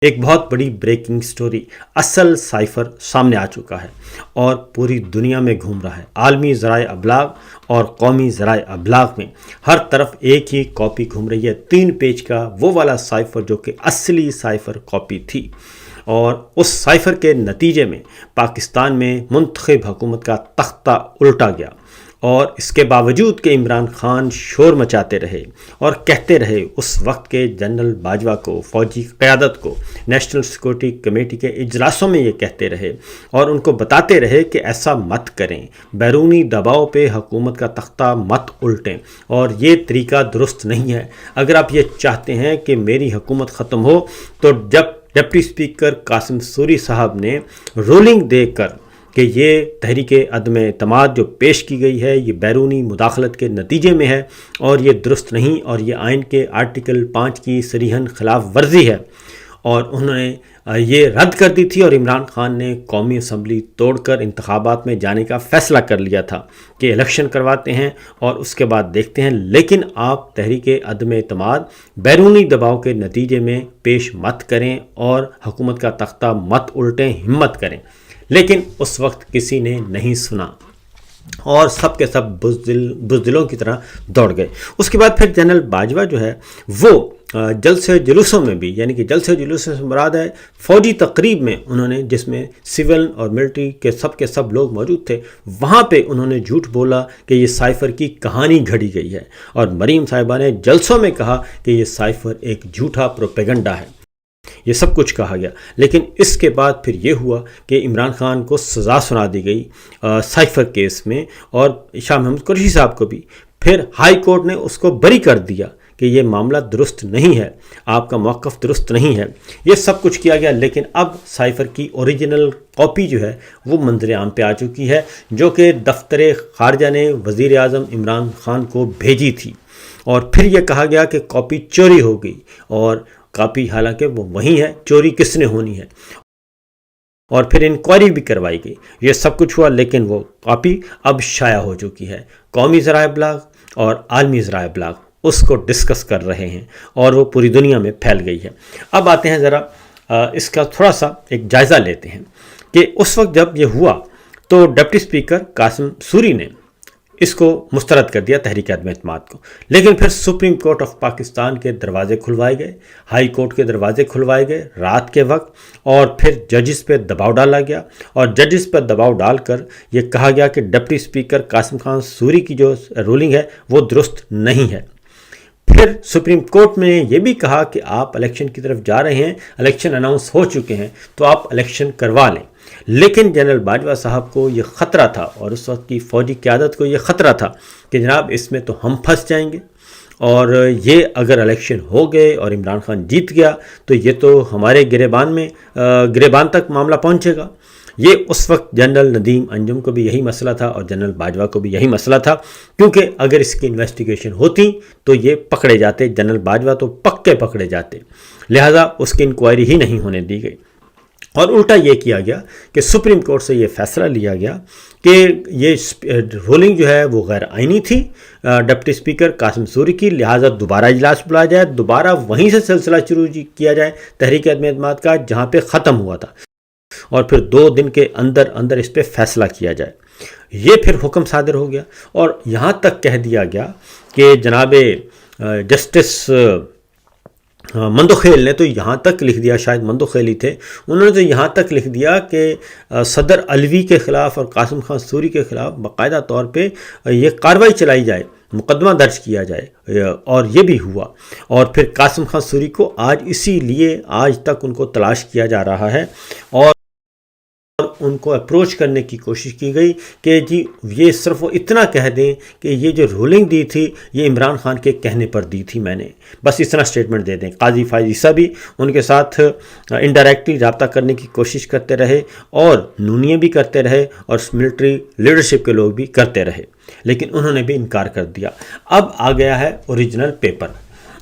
ایک بہت بڑی بریکنگ سٹوری، اصل سائفر سامنے آ چکا ہے اور پوری دنیا میں گھوم رہا ہے۔ عالمی ذرائع ابلاغ اور قومی ذرائع ابلاغ میں ہر طرف ایک ہی کاپی گھوم رہی ہے، 3 پیج کا وہ والا سائفر جو کہ اصلی سائفر کاپی تھی۔ اور اس سائفر کے نتیجے میں پاکستان میں منتخب حکومت کا تختہ الٹا گیا، اور اس کے باوجود کہ عمران خان شور مچاتے رہے اور کہتے رہے اس وقت کے جنرل باجوہ کو، فوجی قیادت کو، نیشنل سیکورٹی کمیٹی کے اجلاسوں میں یہ کہتے رہے اور ان کو بتاتے رہے کہ ایسا مت کریں، بیرونی دباؤ پہ حکومت کا تختہ مت الٹیں اور یہ طریقہ درست نہیں ہے۔ اگر آپ یہ چاہتے ہیں کہ میری حکومت ختم ہو تو جب ڈپٹی اسپیکر قاسم سوری صاحب نے رولنگ دے کر کہ یہ تحریک عدم اعتماد جو پیش کی گئی ہے یہ بیرونی مداخلت کے نتیجے میں ہے اور یہ درست نہیں اور یہ آئین کے آرٹیکل 5 کی صریحاً خلاف ورزی ہے، اور انہوں نے یہ رد کر دی تھی، اور عمران خان نے قومی اسمبلی توڑ کر انتخابات میں جانے کا فیصلہ کر لیا تھا کہ الیکشن کرواتے ہیں اور اس کے بعد دیکھتے ہیں، لیکن آپ تحریک عدم اعتماد بیرونی دباؤ کے نتیجے میں پیش مت کریں اور حکومت کا تختہ مت الٹیں، ہمت کریں۔ لیکن اس وقت کسی نے نہیں سنا اور سب کے سب بزدلوں کی طرح دوڑ گئے۔ اس کے بعد پھر جنرل باجوہ جو ہے وہ جلسے جلوسوں میں بھی، یعنی کہ جلسے جلوسوں سے مراد ہے فوجی تقریب میں، انہوں نے جس میں سول اور ملٹری کے سب لوگ موجود تھے، وہاں پہ انہوں نے جھوٹ بولا کہ یہ سائفر کی کہانی گھڑی گئی ہے، اور مریم صاحبہ نے جلسوں میں کہا کہ یہ سائفر ایک جھوٹا پروپیگنڈا ہے۔ یہ سب کچھ کہا گیا، لیکن اس کے بعد پھر یہ ہوا کہ عمران خان کو سزا سنا دی گئی سائفر کیس میں، اور شاہ محمود قریشی صاحب کو بھی۔ پھر ہائی کورٹ نے اس کو بری کر دیا کہ یہ معاملہ درست نہیں ہے، آپ کا موقف درست نہیں ہے۔ یہ سب کچھ کیا گیا، لیکن اب سائفر کی اوریجنل کاپی جو ہے وہ منظر عام پہ آ چکی ہے، جو کہ دفتر خارجہ نے وزیر اعظم عمران خان کو بھیجی تھی، اور پھر یہ کہا گیا کہ کاپی چوری ہو گئی، اور کاپی حالانکہ وہ وہی ہے، چوری کس نے ہونی ہے، اور پھر انکوائری بھی کروائی گئی۔ یہ سب کچھ ہوا، لیکن وہ کاپی اب شائع ہو چکی ہے۔ قومی ذرائع ابلاغ اور عالمی ذرائع ابلاغ اس کو ڈسکس کر رہے ہیں اور وہ پوری دنیا میں پھیل گئی ہے۔ اب آتے ہیں ذرا اس کا تھوڑا سا ایک جائزہ لیتے ہیں کہ اس وقت جب یہ ہوا تو ڈپٹی اسپیکر قاسم سوری نے اس کو مسترد کر دیا، تحریک عدم اعتماد کو، لیکن پھر سپریم کورٹ آف پاکستان کے دروازے کھلوائے گئے، ہائی کورٹ کے دروازے کھلوائے گئے رات کے وقت، اور پھر ججز پہ دباؤ ڈالا گیا، اور ججز پہ دباؤ ڈال کر یہ کہا گیا کہ deputy speaker Qasim Khan sorry کی جو رولنگ ہے وہ درست نہیں ہے۔ پھر سپریم کورٹ میں یہ بھی کہا کہ آپ الیکشن کی طرف جا رہے ہیں، الیکشن اناؤنس ہو چکے ہیں تو آپ الیکشن کروا لیں، لیکن جنرل باجوہ صاحب کو یہ خطرہ تھا، اور اس وقت کی فوجی قیادت کو یہ خطرہ تھا کہ جناب اس میں تو ہم پھنس جائیں گے، اور یہ اگر الیکشن ہو گئے اور عمران خان جیت گیا تو یہ تو ہمارے گریبان تک معاملہ پہنچے گا۔ یہ اس وقت جنرل ندیم انجم کو بھی یہی مسئلہ تھا اور جنرل باجوہ کو بھی یہی مسئلہ تھا، کیونکہ اگر اس کی انویسٹیگیشن ہوتی تو یہ پکڑے جاتے، جنرل باجوہ تو پکے پکڑے جاتے، لہٰذا اس کی انکوائری ہی نہیں ہونے دی گئی۔ اور الٹا یہ کیا گیا کہ سپریم کورٹ سے یہ فیصلہ لیا گیا کہ یہ رولنگ جو ہے وہ غیر آئینی تھی ڈپٹی اسپیکر قاسم سوری کی، لہٰذا دوبارہ اجلاس بلایا جائے، دوبارہ وہیں سے سلسلہ شروع کیا جائے تحریک عدم اعتماد کا جہاں پہ ختم ہوا تھا، اور پھر 2 دن کے اندر اس پہ فیصلہ کیا جائے۔ یہ پھر حکم صادر ہو گیا، اور یہاں تک کہہ دیا گیا کہ جناب جسٹس مندوخیل نے تو یہاں تک لکھ دیا، شاید مندوخیل ہی تھے، انہوں نے تو یہاں تک لکھ دیا کہ صدر علوی کے خلاف اور قاسم خان سوری کے خلاف باقاعدہ طور پہ یہ کارروائی چلائی جائے، مقدمہ درج کیا جائے، اور یہ بھی ہوا۔ اور پھر قاسم خان سوری کو اسی لیے آج تک ان کو تلاش کیا جا رہا ہے، اور ان کو اپروچ کرنے کی کوشش کی گئی کہ جی یہ صرف وہ اتنا کہہ دیں کہ یہ جو رولنگ دی تھی یہ عمران خان کے کہنے پر دی تھی میں نے، بس اتنا سٹیٹمنٹ دے دیں۔ قاضی فائز عیسیٰ بھی ان کے ساتھ انڈائریکٹلی رابطہ کرنے کی کوشش کرتے رہے، اور نونیے بھی کرتے رہے، اور ملٹری لیڈرشپ کے لوگ بھی کرتے رہے، لیکن انہوں نے بھی انکار کر دیا۔ اب آ گیا ہے اوریجنل پیپر،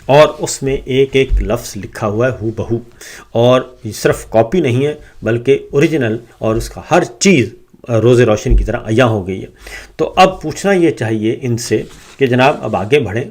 اور اس میں ایک ایک لفظ لکھا ہوا ہے ہو بہو، اور صرف کاپی نہیں ہے بلکہ اوریجنل، اور اس کا ہر چیز روز روشن کی طرح عیاں ہو گئی ہے۔ تو اب پوچھنا یہ چاہیے ان سے کہ جناب اب آگے بڑھیں،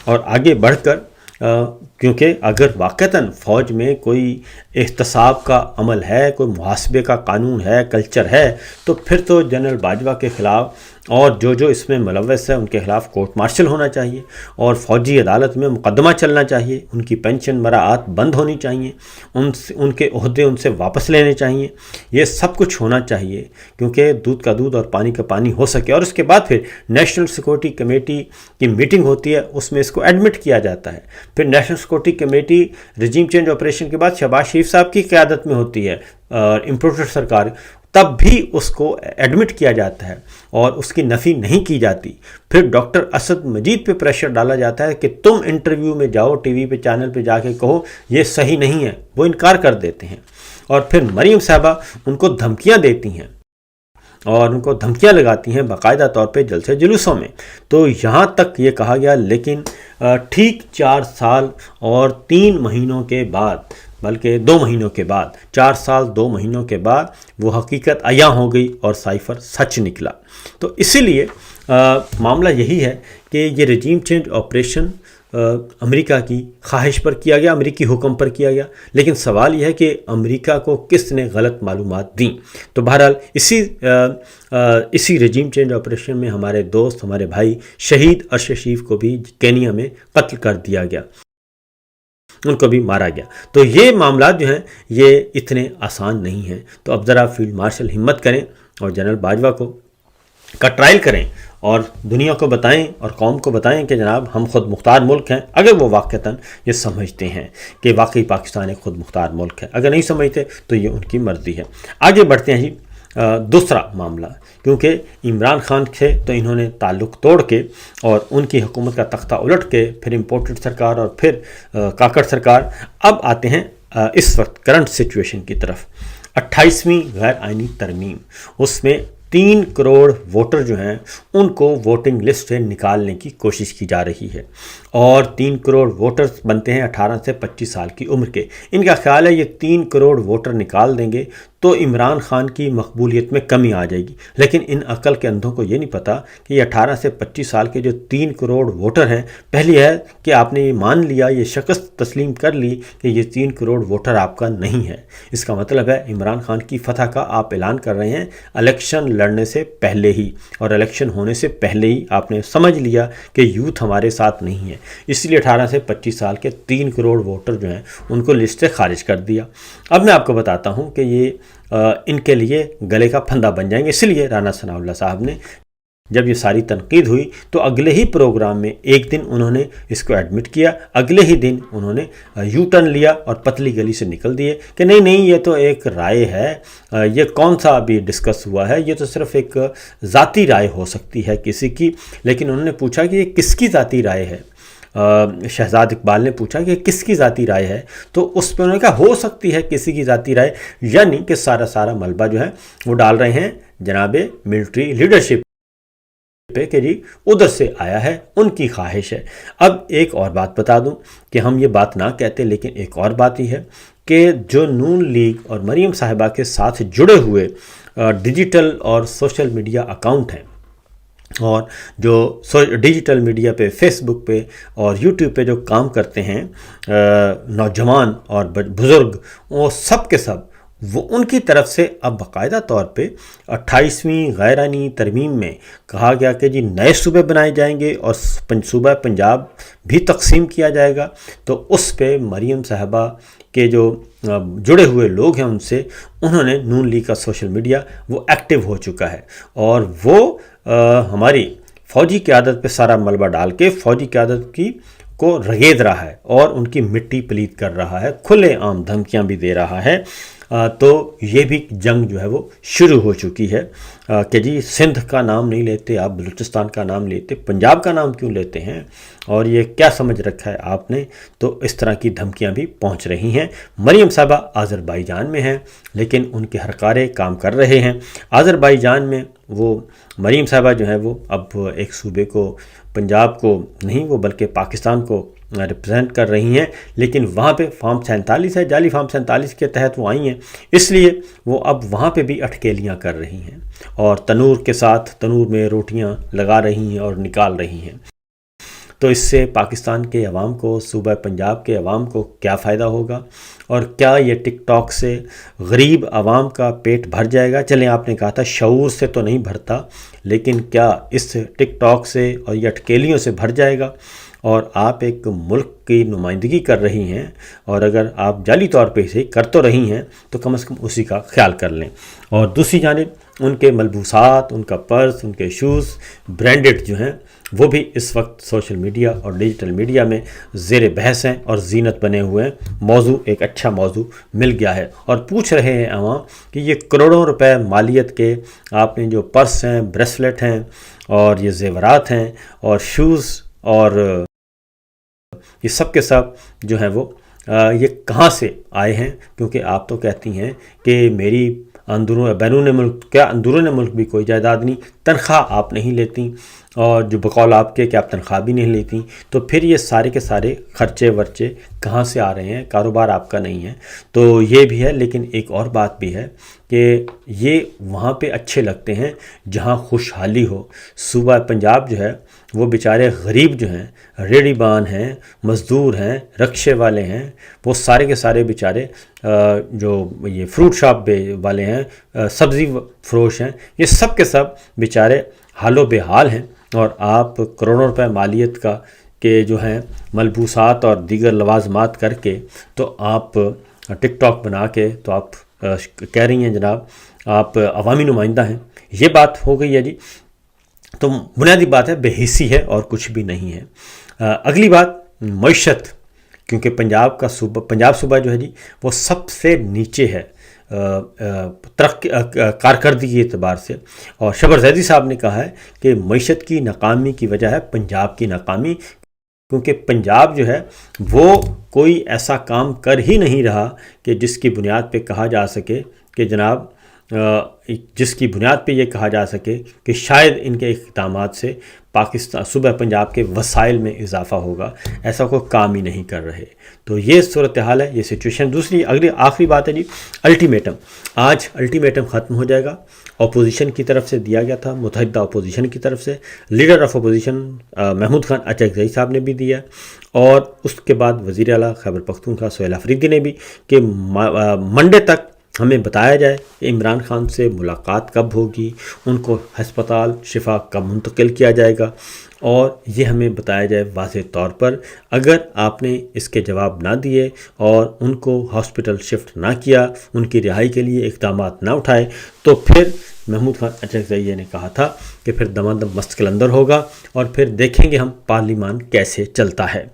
اور آگے بڑھ کر کیونکہ اگر واقعتاً فوج میں کوئی احتساب کا عمل ہے، کوئی محاسبے کا قانون ہے، کلچر ہے، تو پھر تو جنرل باجوہ کے خلاف اور جو اس میں ملوث ہے ان کے خلاف کورٹ مارشل ہونا چاہیے اور فوجی عدالت میں مقدمہ چلنا چاہیے، ان کی پینشن مراعات بند ہونی چاہیے، ان کے عہدے ان سے واپس لینے چاہیے، یہ سب کچھ ہونا چاہیے کیونکہ دودھ کا دودھ اور پانی کا پانی ہو سکے۔ اور اس کے بعد پھر نیشنل سیکورٹی کمیٹی کی میٹنگ ہوتی ہے، اس میں اس کو ایڈمٹ کیا جاتا ہے۔ پھر national security committee regime change operation کے بعد شہباز شریف صاحب کی قیادت میں ہوتی ہے، امپروٹر سرکار، تب بھی اس کو ایڈمٹ کیا جاتا ہے اور اس کی نفی نہیں کی جاتی۔ پھر ڈاکٹر اسد مجید پہ پریشر ڈالا جاتا ہے کہ تم انٹرویو میں جاؤ، ٹی وی پہ چینل پہ جا کے کہو یہ صحیح نہیں ہے، وہ انکار کر دیتے ہیں۔ اور پھر مریم صاحبہ ان کو دھمکیاں دیتی ہیں اور ان کو دھمکیاں لگاتی ہیں باقاعدہ طور پہ جلسے جلوسوں میں۔ تو یہاں تک یہ کہا گیا، لیکن ٹھیک 4 سال اور 3 مہینوں کے بعد، بلکہ 2 مہینوں کے بعد، 4 سال 2 مہینوں کے بعد وہ حقیقت عیاں ہو گئی اور سائفر سچ نکلا۔ تو اسی لیے معاملہ یہی ہے کہ یہ رجیم چینج آپریشن امریکہ کی خواہش پر کیا گیا، امریکی حکم پر کیا گیا، لیکن سوال یہ ہے کہ امریکہ کو کس نے غلط معلومات دیں۔ تو بہرحال اسی رجیم چینج آپریشن میں ہمارے دوست، ہمارے بھائی شہید ارشد شریف کو بھی کینیا میں قتل کر دیا گیا، ان کو بھی مارا گیا۔ تو یہ معاملات جو ہیں یہ اتنے آسان نہیں ہیں۔ تو اب ذرا فیلڈ مارشل ہمت کریں اور جنرل باجوہ کا ٹرائل کریں اور دنیا کو بتائیں اور قوم کو بتائیں کہ جناب ہم خود مختار ملک ہیں، اگر وہ واقعتاً یہ سمجھتے ہیں کہ واقعی پاکستان ایک خود مختار ملک ہے۔ اگر نہیں سمجھتے تو یہ ان کی مرضی ہے۔ آگے بڑھتے ہیں جی، دوسرا معاملہ، کیونکہ عمران خان سے تو انہوں نے تعلق توڑ کے اور ان کی حکومت کا تختہ الٹ کے پھر امپورٹڈ سرکار اور پھر کاکڑ سرکار، اب آتے ہیں اس وقت کرنٹ سچویشن کی طرف۔ 28ویں غیر آئینی ترمیم، اس میں 3 کروڑ ووٹر جو ہیں ان کو ووٹنگ لسٹ سے نکالنے کی کوشش کی جا رہی ہے، اور 3 کروڑ ووٹرز بنتے ہیں 18 سے 25 سال کی عمر کے۔ ان کا خیال ہے یہ 3 کروڑ ووٹر نکال دیں گے تو عمران خان کی مقبولیت میں کمی آ جائے گی، لیکن ان عقل کے اندھوں کو یہ نہیں پتہ کہ یہ 18 سے 25 سال کے جو 3 کروڑ ووٹر ہیں، پہلی ہے کہ آپ نے یہ مان لیا، یہ شکست تسلیم کر لی کہ یہ 3 کروڑ ووٹر آپ کا نہیں ہے۔ اس کا مطلب ہے عمران خان کی فتح کا آپ اعلان کر رہے ہیں الیکشن لڑنے سے پہلے ہی، اور الیکشن ہونے سے پہلے ہی آپ نے سمجھ لیا کہ یوتھ ہمارے ساتھ نہیں ہے، اس لیے 18 سے 25 سال کے 3 کروڑ ووٹر جو ہیں ان کو لسٹ سے خارج کر دیا۔ اب میں آپ کو بتاتا ہوں کہ یہ ان کے لیے گلے کا پھندا بن جائیں گے، اس لیے رانا ثناء اللہ صاحب نے جب یہ ساری تنقید ہوئی تو اگلے ہی پروگرام میں ایک دن انہوں نے اس کو ایڈمٹ کیا، اگلے ہی دن انہوں نے یو ٹرن لیا اور پتلی گلی سے نکل دیے کہ نہیں یہ تو ایک رائے ہے، یہ کون سا ابھی ڈسکس ہوا ہے، یہ تو صرف ایک ذاتی رائے ہو سکتی ہے کسی کی۔ لیکن انہوں نے پوچھا کہ یہ کس کی ذاتی رائے ہے، شہزاد اقبال نے پوچھا کہ کس کی ذاتی رائے ہے، تو اس پہ انہوں نے کہا ہو سکتی ہے کسی کی ذاتی رائے، یعنی کہ سارا ملبہ جو ہے وہ ڈال رہے ہیں جناب ملٹری لیڈرشپ پہ کہ جی ادھر سے آیا ہے، ان کی خواہش ہے۔ اب ایک اور بات بتا دوں کہ ہم یہ بات نہ کہتے، لیکن ایک اور بات ہی ہے کہ جو نون لیگ اور مریم صاحبہ کے ساتھ جڑے ہوئے ڈیجیٹل اور سوشل میڈیا اکاؤنٹ ہیں، اور جو ڈیجیٹل میڈیا پہ، فیس بک پہ اور یوٹیوب پہ جو کام کرتے ہیں نوجوان اور بزرگ، وہ سب کے سب وہ ان کی طرف سے اب باقاعدہ طور پہ 28ویں غیر آئینی ترمیم میں کہا گیا کہ جی نئے صوبے بنائے جائیں گے اور صوبہ پنجاب بھی تقسیم کیا جائے گا۔ تو اس پہ مریم صاحبہ کے جو جڑے ہوئے لوگ ہیں ان سے، انہوں نے نون لیگ کا سوشل میڈیا وہ ایکٹیو ہو چکا ہے، اور وہ ہماری فوجی قیادت پہ سارا ملبہ ڈال کے فوجی قیادت کو رگید رہا ہے اور ان کی مٹی پلید کر رہا ہے، کھلے عام دھمکیاں بھی دے رہا ہے۔ تو یہ بھی جنگ جو ہے وہ شروع ہو چکی ہے کہ جی سندھ کا نام نہیں لیتے آپ، بلوچستان کا نام لیتے، پنجاب کا نام کیوں لیتے ہیں، اور یہ کیا سمجھ رکھا ہے آپ نے؟ تو اس طرح کی دھمکیاں بھی پہنچ رہی ہیں۔ مریم صاحبہ آذربائیجان میں ہیں، لیکن ان کے ہرکارے کام کر رہے ہیں۔ آذربائیجان میں وہ مریم صاحبہ جو ہے وہ اب ایک صوبے کو، پنجاب کو نہیں وہ بلکہ پاکستان کو ریپرزینٹ کر رہی ہیں، لیکن وہاں پہ فارم 47 ہے، جعلی فارم 47 کے تحت وہ آئی ہیں، اس لیے وہ اب وہاں پہ بھی اٹکیلیاں کر رہی ہیں اور تنور کے ساتھ تنور میں روٹیاں لگا رہی ہیں اور نکال رہی ہیں۔ تو اس سے پاکستان کے عوام کو، صوبہ پنجاب کے عوام کو کیا فائدہ ہوگا، اور کیا یہ ٹک ٹاک سے غریب عوام کا پیٹ بھر جائے گا؟ چلیں، آپ نے کہا تھا شعور سے تو نہیں بھرتا، لیکن کیا اس ٹک ٹاک سے اور یہ اٹکیلیوں سے بھر جائے گا؟ اور آپ ایک ملک کی نمائندگی کر رہی ہیں، اور اگر آپ جعلی طور پہ اسے کر تو رہی ہیں تو کم از کم اسی کا خیال کر لیں۔ اور دوسری جانب ان کے ملبوسات، ان کا پرس، ان کے شوز برانڈڈ جو ہیں وہ بھی اس وقت سوشل میڈیا اور ڈیجیٹل میڈیا میں زیر بحث ہیں اور زینت بنے ہوئے ہیں۔ موضوع ایک اچھا موضوع مل گیا ہے، اور پوچھ رہے ہیں عوام کہ یہ کروڑوں روپے مالیت کے آپ نے جو پرس ہیں، بریسلیٹ ہیں، اور یہ زیورات ہیں، اور شوز، اور یہ سب کے سب جو ہیں وہ یہ کہاں سے آئے ہیں؟ کیونکہ آپ تو کہتی ہیں کہ میری بیرون ملک، کیا اندرون ملک بھی کوئی جائیداد نہیں، تنخواہ آپ نہیں لیتی، اور جو بقول آپ کے کہ آپ تنخواہ بھی نہیں لیتی، تو پھر یہ سارے کے سارے خرچے ورچے کہاں سے آ رہے ہیں؟ کاروبار آپ کا نہیں ہے۔ تو یہ بھی ہے، لیکن ایک اور بات بھی ہے کہ یہ وہاں پہ اچھے لگتے ہیں جہاں خوشحالی ہو۔ صوبہ پنجاب جو ہے وہ بیچارے غریب جو ہیں، ریڑھی بان ہیں، مزدور ہیں، رکشے والے ہیں، وہ سارے کے سارے بیچارے جو یہ فروٹ شاپ والے ہیں، سبزی فروش ہیں، یہ سب کے سب بیچارے حال و بے حال ہیں، اور آپ کروڑوں روپے مالیت کا کے جو ہیں ملبوسات اور دیگر لوازمات کر کے تو آپ ٹک ٹاک بنا کے تو آپ کہہ رہی ہیں جناب آپ عوامی نمائندہ ہیں۔ یہ بات ہو گئی ہے جی۔ تو بنیادی بات ہے بے حسی ہے اور کچھ بھی نہیں ہے۔ اگلی بات معیشت، کیونکہ پنجاب صوبہ جو ہے جی وہ سب سے نیچے ہے کارکردگی کے اعتبار سے، اور شبر زیدی صاحب نے کہا ہے کہ معیشت کی ناکامی کی وجہ ہے پنجاب کی ناکامی، کیونکہ پنجاب جو ہے وہ کوئی ایسا کام کر ہی نہیں رہا کہ جس کی بنیاد پہ کہا جا سکے کہ جناب یہ کہا جا سکے کہ شاید ان کے اقدامات سے پاکستان صوبہ پنجاب کے وسائل میں اضافہ ہوگا، ایسا کوئی کام ہی نہیں کر رہے۔ تو یہ صورتحال ہے، یہ سچویشن۔ دوسری آخری بات ہے جی الٹیمیٹم۔ آج الٹیمیٹم ختم ہو جائے گا، اپوزیشن کی طرف سے دیا گیا تھا، متحدہ اپوزیشن کی طرف سے، leader of opposition Mahmood Khan Achakzai صاحب نے بھی دیا، اور اس کے بعد وزیر اعلیٰ خیبر پختونخوا سہیل آفریدی نے بھی، کہ منڈے تک ہمیں بتایا جائے کہ عمران خان سے ملاقات کب ہوگی، ان کو ہسپتال شفا کب منتقل کیا جائے گا، اور یہ ہمیں بتایا جائے واضح طور پر۔ اگر آپ نے اس کے جواب نہ دیے اور ان کو ہاسپٹل شفٹ نہ کیا، ان کی رہائی کے لیے اقدامات نہ اٹھائے، تو پھر محمود خان اچکزئی نے کہا تھا کہ پھر دمادم مست قلندر ہوگا، اور پھر دیکھیں گے ہم پارلیمان کیسے چلتا ہے۔